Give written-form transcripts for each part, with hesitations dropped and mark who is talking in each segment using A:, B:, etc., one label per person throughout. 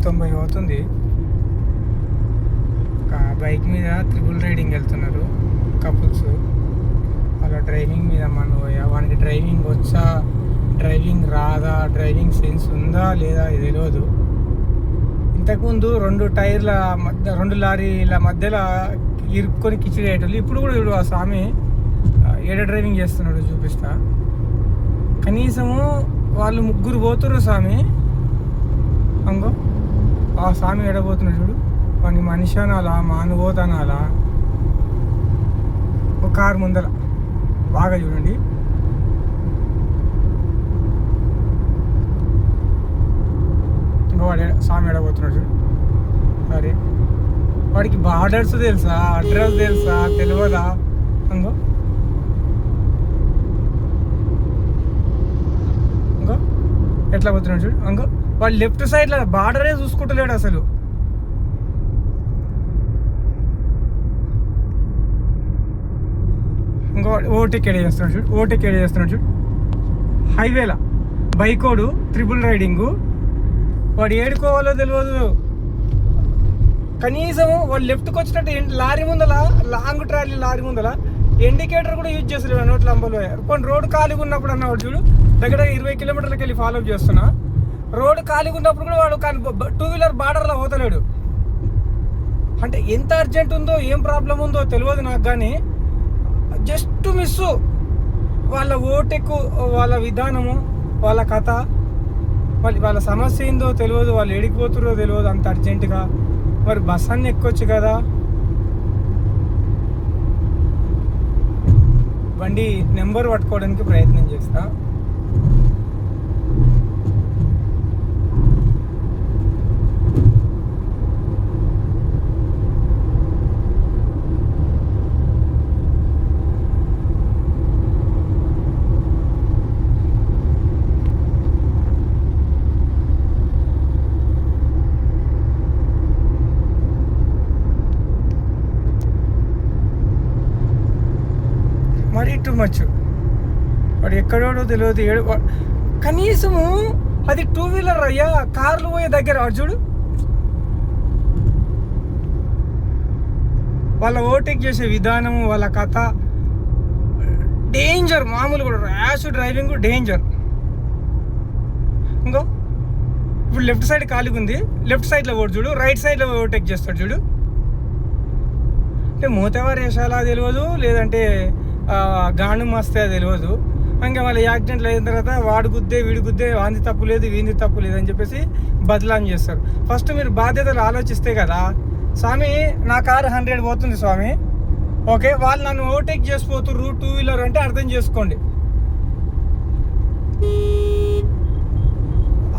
A: 90 అవుతుంది. ఒక బైక్ మీద త్రిబుల్ రైడింగ్ వెళ్తున్నారు కపుల్స్. వాళ్ళ డ్రైవింగ్ మీద మనం వానికి డ్రైవింగ్ వచ్చా, డ్రైవింగ్ రాదా, డ్రైవింగ్ సెన్స్ ఉందా లేదా ఇది తెలియదు. ఇంతకుముందు 2 టైర్ల మధ్య 2 లారీల మధ్యలో ఇరుక్కొని కిచిడి అయ్యేటోళ్ళు. ఇప్పుడు కూడా ఇప్పుడు ఆ స్వామి ఏడ డ్రైవింగ్ చేస్తున్నాడు చూపిస్తా. కనీసము వాళ్ళు 3 పోతుర్రు స్వామి. అంగో ఆ స్వామి ఎడబోతున్నాడు చూడు. వాడిని మనిషి అనాలా, మానుభూత అనాలా? ఒక కారు ముందర బాగా చూడండి. ఇంకో వాడు స్వామి ఎడబోతున్నాడు చూడు. సరే వాడికి బార్డర్స్ తెలుసా, అడ్రస్ తెలుసా, తెలియదా? అంగో ఇంకో ఎట్లా పోతున్నాడు చూడు. అంగో వాడు లెఫ్ట్ సైడ్లో బార్డరే చూసుకుంటలేడు అసలు. ఇంకో ఓవర్టేక్ ఏడ చేస్తున్నాడు చూడు. ఓవర్టేక్ ఏడ చేస్తున్నాడు చూడు. హైవేలా బైకోడు త్రిబుల్ రైడింగు. వాడు ఏడుకోవాలో తెలియదు. కనీసం వాడు లెఫ్ట్కి వచ్చినట్టు లారీ ముందల, లాంగ్ ట్రాలీ లారీ ముందల ఇండికేటర్ కూడా యూజ్ చేస్తలేడు. నోట్ల అంబలు కొన్ని రోడ్డు ఖాళీగా ఉన్నప్పుడు అన్నవాడు చూడు. దగ్గర 20 కిలోమీటర్లకి వెళ్ళి ఫాలో అప్ చేస్తున్నా. రోడ్డు ఖాళీగా ఉన్నప్పుడు కూడా వాడు 2 వీలర్ బార్డర్లో పోతలేడు. అంటే ఎంత అర్జెంట్ ఉందో, ఏం ప్రాబ్లం ఉందో తెలియదు నాకు. కానీ జస్ట్ మిస్. వాళ్ళ ఓటెక్కు, వాళ్ళ విధానము, వాళ్ళ కథ, వాళ్ళ సమస్య ఏందో తెలియదు. వాళ్ళు ఎడికిపోతుర్రో తెలియదు అంత అర్జెంటుగా. మరి బస్ అన్ని ఎక్కొచ్చు కదా. బండి నెంబర్ పట్టుకోవడానికి ప్రయత్నం చేస్తా. మరీ టూ మచ్. వాడు ఎక్కడోడో తెలియదు. కనీసము అది 2 వీలర్ అయ్యా, కార్లు పోయే దగ్గర వాడు చూడు. వాళ్ళ ఓవర్టేక్ చేసే విధానము, వాళ్ళ కథ డేంజర్. మామూలు కూడా ర్యాష్ డ్రైవింగ్ డేంజర్. ఇంకో ఇప్పుడు లెఫ్ట్ సైడ్ ఖాళీగా ఉంది. లెఫ్ట్ సైడ్లో ఓటు చూడు, రైట్ సైడ్లో ఓవర్టేక్ చేస్తాడు చూడు. అంటే మూతవారు వేసాలా తెలియదు, లేదంటే గాను మస్తే తెలియదు. ఇంకా మళ్ళీ యాక్సిడెంట్లు అయిన తర్వాత వాడు గుద్దే వీడి గుద్దే, వాంది తప్పు లేదు వీంది తప్పు లేదు అని చెప్పేసి బదలాం చేస్తారు. ఫస్ట్ మీరు బాధ్యతలు ఆలోచిస్తే కదా. స్వామి నా కారు 100 పోతుంది స్వామి, ఓకే, వాళ్ళు నన్ను ఓవర్టేక్ చేసిపోతుర్రు 2 వీలర్ అంటే అర్థం చేసుకోండి.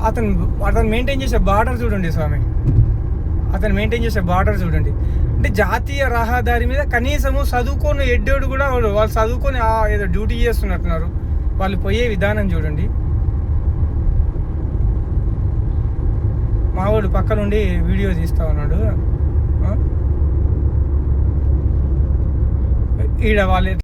A: అతను మెయింటైన్ చేసే బార్డర్ చూడండి స్వామి. అతను మెయింటైన్ చేసే బార్డర్ చూడండి. అంటే జాతీయ రహదారి మీద కనీసము చదువుకొని ఎడ్డోడు కూడా వాళ్ళు చదువుకొని ఏదో డ్యూటీ చేస్తున్నట్టున్నారు. వాళ్ళు పోయే విధానం చూడండి. మావాడు పక్క నుండి వీడియో తీస్తా ఉన్నాడు. ఈడ వాళ్ళు